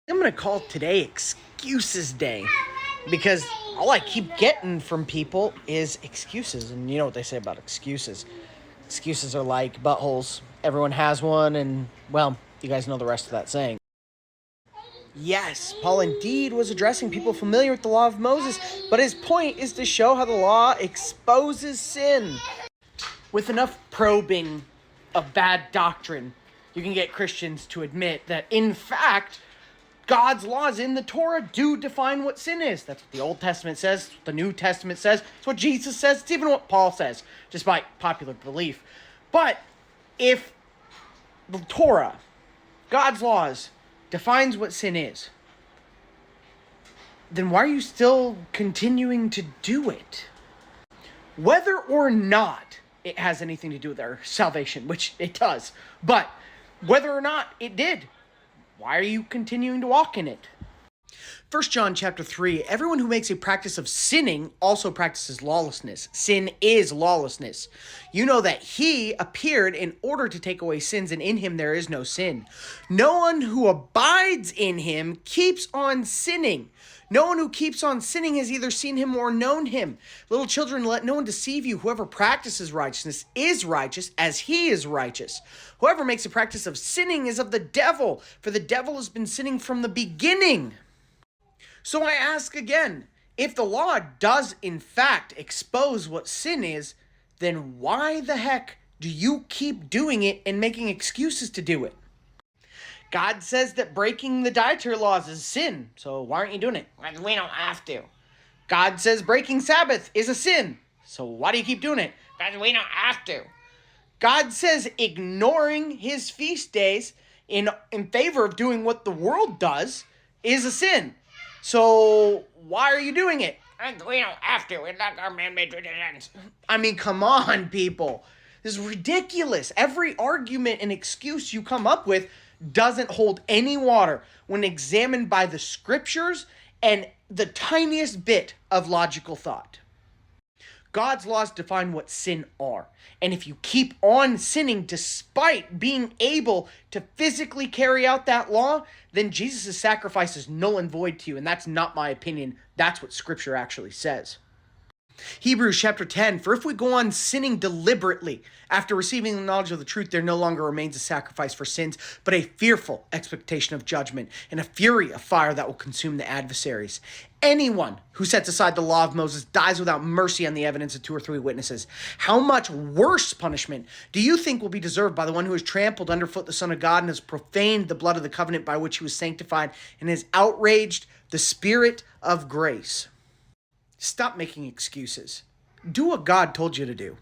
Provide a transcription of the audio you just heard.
I'm going to call today Excuses Day because all I keep getting from people is excuses. And you know what they say about excuses. Excuses are like buttholes. Everyone has one, and, well, you guys know the rest of that saying. Yes, Paul indeed was addressing people familiar with the law of Moses, but his point is to show how the law exposes sin. With enough probing of bad doctrine, you can get Christians to admit that, in fact, God's laws in the Torah do define what sin is. That's what the Old Testament says, what the New Testament says, it's what Jesus says, it's even what Paul says, despite popular belief. But if the Torah, God's laws, defines what sin is, then why are you still continuing to do it? Whether or not it has anything to do with our salvation, which it does, but whether or not it did, why are you continuing to walk in it? 1 John chapter 3, everyone who makes a practice of sinning also practices lawlessness. Sin is lawlessness. You know that he appeared in order to take away sins, and in him there is no sin. No one who abides in him keeps on sinning. No one who keeps on sinning has either seen him or known him. Little children, let no one deceive you. Whoever practices righteousness is righteous as he is righteous. Whoever makes a practice of sinning is of the devil, for the devil has been sinning from the beginning. So I ask again, if the law does in fact expose what sin is, then why the heck do you keep doing it and making excuses to do it? God says that breaking the dietary laws is sin, so why aren't you doing it? Because we don't have to. God says breaking Sabbath is a sin, so why do you keep doing it? Because we don't have to. God says ignoring his feast days in favor of doing what the world does is a sin. So why are you doing it? We don't have to. It's not our man-made traditions. I mean, come on, people. This is ridiculous. Every argument and excuse you come up with doesn't hold any water when examined by the scriptures and the tiniest bit of logical thought. God's laws define what sin are. And if you keep on sinning despite being able to physically carry out that law, then Jesus' sacrifice is null and void to you. And that's not my opinion. That's what Scripture actually says. Hebrews chapter 10, for if we go on sinning deliberately, after receiving the knowledge of the truth, there no longer remains a sacrifice for sins, but a fearful expectation of judgment and a fury of fire that will consume the adversaries. Anyone who sets aside the law of Moses dies without mercy on the evidence of 2 or 3 witnesses. How much worse punishment do you think will be deserved by the one who has trampled underfoot the Son of God and has profaned the blood of the covenant by which he was sanctified and has outraged the Spirit of grace? Stop making excuses. Do what God told you to do.